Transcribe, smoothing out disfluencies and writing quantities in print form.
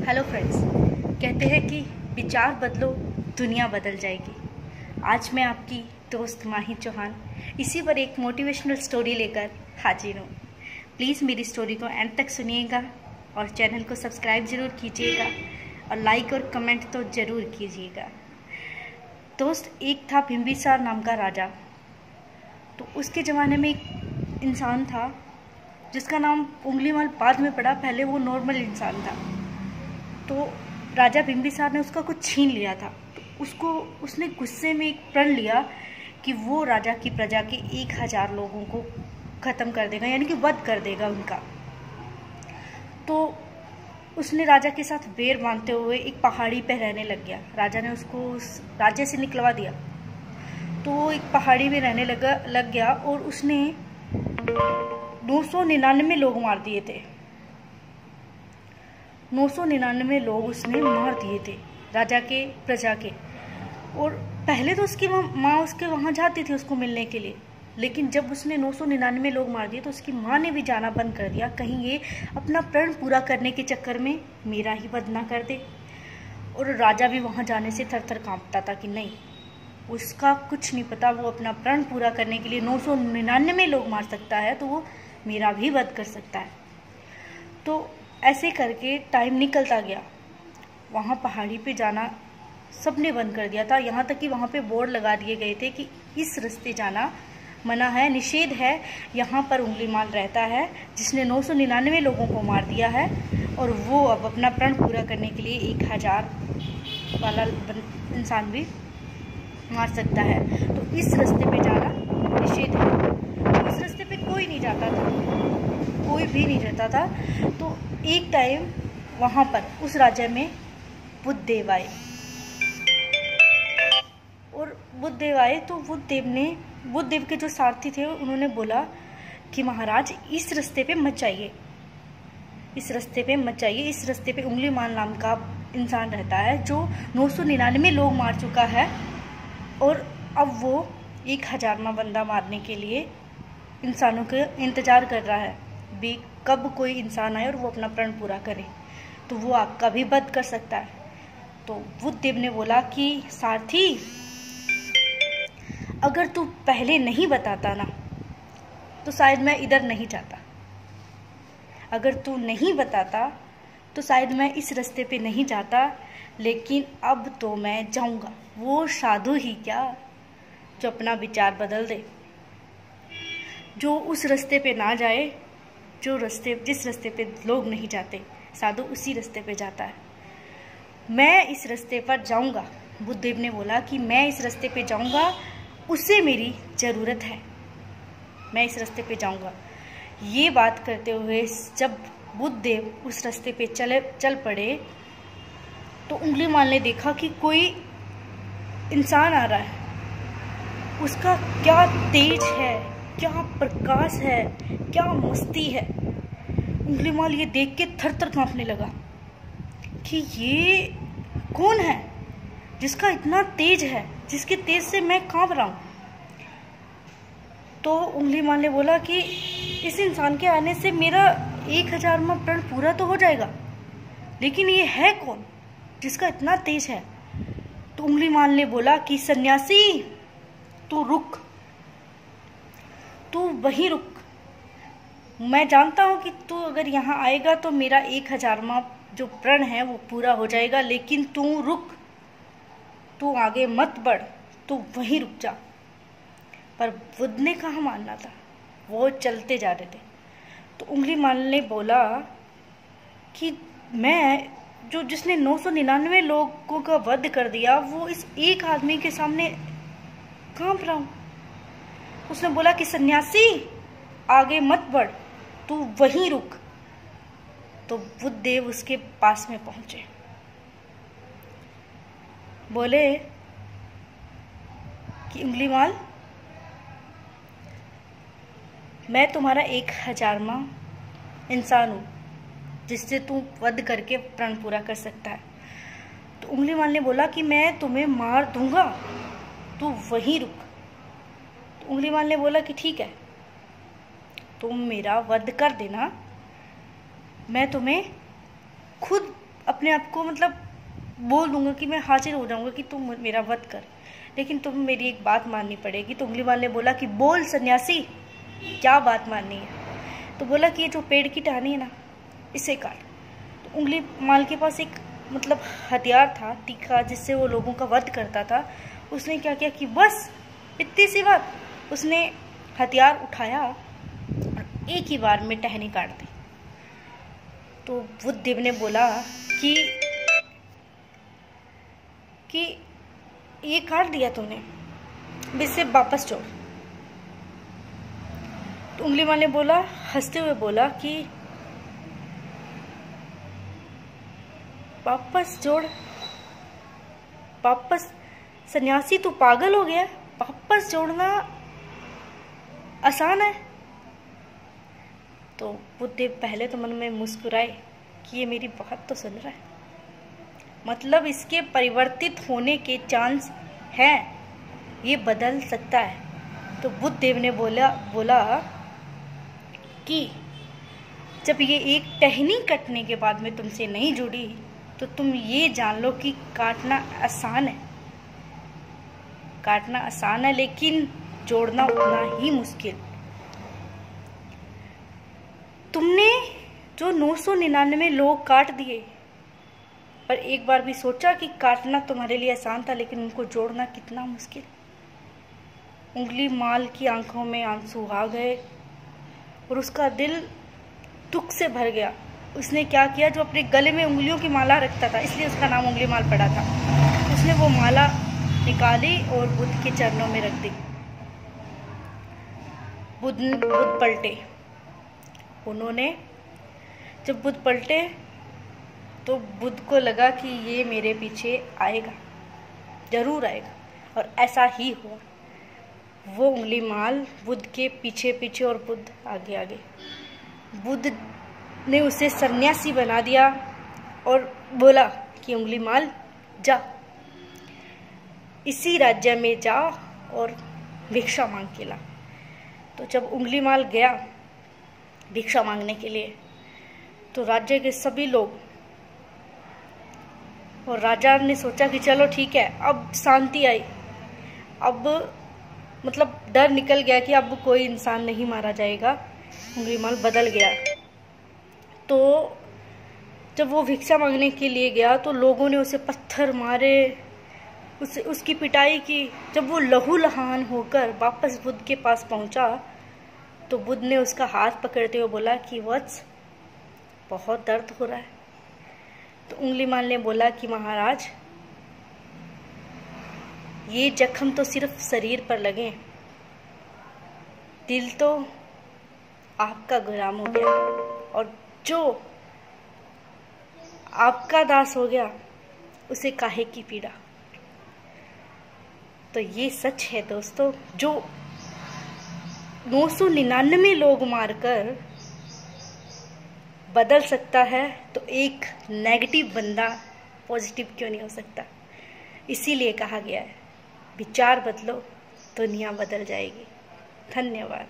Hello friends, कहते हैं कि विचार बदलो दुनिया बदल जाएगी। आज मैं आपकी दोस्त माही चौहान इसी पर एक मोटिवेशनल स्टोरी लेकर हाजिर हूँ। प्लीज़ मेरी स्टोरी को एंड तक सुनिएगा और चैनल को सब्सक्राइब ज़रूर कीजिएगा और लाइक और कमेंट तो ज़रूर कीजिएगा। दोस्त, एक था बिंबिसार नाम का राजा। तो उसके ज़माने में एक इंसान था जिसका नाम उंगलीमाल बाद में पड़ा, पहले वो नॉर्मल इंसान था। तो राजा बिंबिसार ने उसका कुछ छीन लिया था। तो उसने गुस्से में एक प्रण लिया कि वो राजा की प्रजा के 1000 लोगों को ख़त्म कर देगा, यानी कि वध कर देगा उनका। तो उसने राजा के साथ बैर बांधते हुए एक पहाड़ी पर रहने लग गया। राजा ने उसको उस राज्य से निकलवा दिया। तो वो एक पहाड़ी में रहने लग गया और उसने 999 लोग मार दिए थे। 999 लोग उसने मार दिए थे राजा के प्रजा के। और पहले तो उसकी माँ उसके वहाँ जाती थी उसको मिलने के लिए, लेकिन जब उसने 999 लोग मार दिए तो उसकी माँ ने भी जाना बंद कर दिया, कहीं ये अपना प्रण पूरा करने के चक्कर में मेरा ही वध ना कर दे। और राजा भी वहाँ जाने से थर थर काँपता था कि नहीं, उसका कुछ नहीं पता, वो अपना प्रण पूरा करने के लिए 999 लोग मार सकता है तो वो मेरा भी वध कर सकता है। तो ऐसे करके टाइम निकलता गया। वहाँ पहाड़ी पे जाना सबने बंद कर दिया था, यहाँ तक कि वहाँ पे बोर्ड लगा दिए गए थे कि इस रास्ते जाना मना है, निषेध है। यहाँ पर उंगलीमाल रहता है जिसने 999 लोगों को मार दिया है और वो अब अपना प्रण पूरा करने के लिए 1000 वाला इंसान भी मार सकता है। तो इस रास्ते पे जाना निषेध है। तो उस रास्ते पे कोई नहीं जाता था, कोई भी नहीं रहता था। तो एक टाइम वहाँ पर उस राज्य में बुद्धदेव आए। और बुद्धदेव आए तो बुद्धदेव के जो सारथी थे उन्होंने बोला कि महाराज इस रास्ते पे मत जाइए, इस रास्ते पे मत जाइए। इस रास्ते पे उंगलीमाल नाम का इंसान रहता है जो 999 लोग मार चुका है और अब वो 1000वां बंदा मारने के लिए इंसानों के इंतज़ार कर रहा है भी कब कोई इंसान आए और वो अपना प्रण पूरा करे, तो वो आपका भी वध कर सकता है। तो बुद्धदेव ने बोला कि सारथी, अगर तू पहले नहीं बताता ना तो शायद मैं इधर नहीं जाता। अगर तू नहीं बताता तो शायद मैं इस रास्ते पे नहीं जाता, लेकिन अब तो मैं जाऊंगा। वो साधु ही क्या जो अपना विचार बदल दे, जो उस रास्ते पे ना जाए, जिस रास्ते पे लोग नहीं जाते, साधु उसी रास्ते पे जाता है। मैं इस रास्ते पर जाऊंगा। बुद्धदेव ने बोला कि मैं इस रास्ते पे जाऊंगा, उससे मेरी ज़रूरत है, मैं इस रास्ते पे जाऊंगा। ये बात करते हुए जब बुद्धदेव उस रास्ते पे चल पड़े तो उंगलीमाल ने देखा कि कोई इंसान आ रहा है। उसका क्या तेज है, क्या प्रकाश है, क्या मस्ती है। उंगलीमाल ये देख के थर थर कांपने लगा कि ये कौन है जिसका इतना तेज है, जिसके तेज से मैं कांप रहा हूँ। तो उंगलीमाल ने बोला कि इस इंसान के आने से मेरा 1000वां प्रण पूरा तो हो जाएगा, लेकिन ये है कौन जिसका इतना तेज है। तो उंगलीमाल ने बोला कि सन्यासी, तू रुक, तू वहीं रुक। मैं जानता हूँ कि तू अगर यहाँ आएगा तो मेरा 1000वां जो प्रण है वो पूरा हो जाएगा, लेकिन तू रुक, तू आगे मत बढ़, तू वहीं रुक जा। पर बुद्ध ने कहाँ मानना था, वो चलते जा रहे थे। तो उंगलीमाल ने बोला कि मैं जिसने 999 लोगों का वध कर दिया, वो इस एक आदमी के सामने कांप रहा हूँ। उसने बोला कि सन्यासी, आगे मत बढ़, तू वहीं रुक। तो बुद्धदेव उसके पास में पहुंचे, बोले कि उंगलीमाल, मैं तुम्हारा 1000वां इंसान हूँ जिससे तू वध करके प्रण पूरा कर सकता है। तो उंगलीमाल ने बोला कि मैं तुम्हें मार दूंगा, तू वहीं रुक। तो उंगलीमाल ने बोला कि ठीक है, तुम मेरा वध कर देना, मैं तुम्हें खुद अपने आप को मतलब बोल दूंगा कि मैं हाजिर हो जाऊंगा कि तुम मेरा वध कर, लेकिन तुम मेरी एक बात माननी पड़ेगी। तो उंगलीमाल ने बोला कि बोल सन्यासी, क्या बात माननी है? तो बोला कि ये जो पेड़ की टहनी है ना, इसे काट। तो उंगलीमाल के पास एक मतलब हथियार था तीखा, जिससे वो लोगों का वध करता था। उसने क्या किया कि बस इतनी सी बात, उसने हथियार उठाया और एक ही बार में टहनी काट दी। तो बुद्धदेव ने बोला कि ये काट दिया तूने, इसे वापस जोड़। तो उंगलीमाल ने बोला, हंसते हुए बोला कि वापस जोड़? वापस? सन्यासी तू पागल हो गया? वापस जोड़ना आसान है? तो बुद्धदेव पहले तो मन में मुस्कुराए कि ये मेरी बात तो सुन रहा है, मतलब इसके परिवर्तित होने के चांस हैं, ये बदल सकता है। तो बुद्धदेव ने बोला कि जब ये एक टहनी कटने के बाद में तुमसे नहीं जुड़ी, तो तुम ये जान लो कि काटना आसान है, काटना आसान है, लेकिन जोड़ना उतना ही मुश्किल। तुमने जो 999 लोग काट दिए, पर एक बार भी सोचा कि काटना तुम्हारे लिए आसान था, लेकिन उनको जोड़ना कितना मुश्किल? उंगलीमाल की आंखों में आंसू आ गए और उसका दिल दुख से भर गया। उसने क्या किया, जो अपने गले में उंगलियों की माला रखता था, इसलिए उसका नाम उंगलीमाल पड़ा था, उसने वो माला निकाली और बुद्ध के चरणों में रख दी। बुद्ध पलटे। उन्होंने जब बुद्ध पलटे तो बुद्ध को लगा कि ये मेरे पीछे आएगा, जरूर आएगा, और ऐसा ही हुआ। वो उंगलीमाल बुद्ध के पीछे पीछे और बुद्ध आगे आगे। बुद्ध ने उसे सन्यासी बना दिया और बोला कि उंगलीमाल जा, इसी राज्य में जा और भिक्षा मांग के ला। तो जब उंगलीमाल गया भिक्षा मांगने के लिए, तो राज्य के सभी लोग, और राजा ने सोचा कि चलो ठीक है, अब शांति आई, अब मतलब डर निकल गया कि अब कोई इंसान नहीं मारा जाएगा, उंगलीमाल बदल गया। तो जब वो भिक्षा मांगने के लिए गया तो लोगों ने उसे पत्थर मारे, उसकी पिटाई की। जब वो लहूलुहान होकर वापस बुद्ध के पास पहुंचा, तो बुद्ध ने उसका हाथ पकड़ते हुए बोला कि वत्स, बहुत दर्द हो रहा है। तो उंगलीमाल ने बोला कि महाराज, ये जख्म तो सिर्फ शरीर पर लगे, दिल तो आपका गुलाम हो गया, और जो आपका दास हो गया उसे काहे की पीड़ा। तो ये सच है दोस्तों, जो 999 लोग मारकर बदल सकता है, तो एक नेगेटिव बंदा पॉजिटिव क्यों नहीं हो सकता? इसीलिए कहा गया है, विचार बदलो, दुनिया बदल जाएगी। धन्यवाद।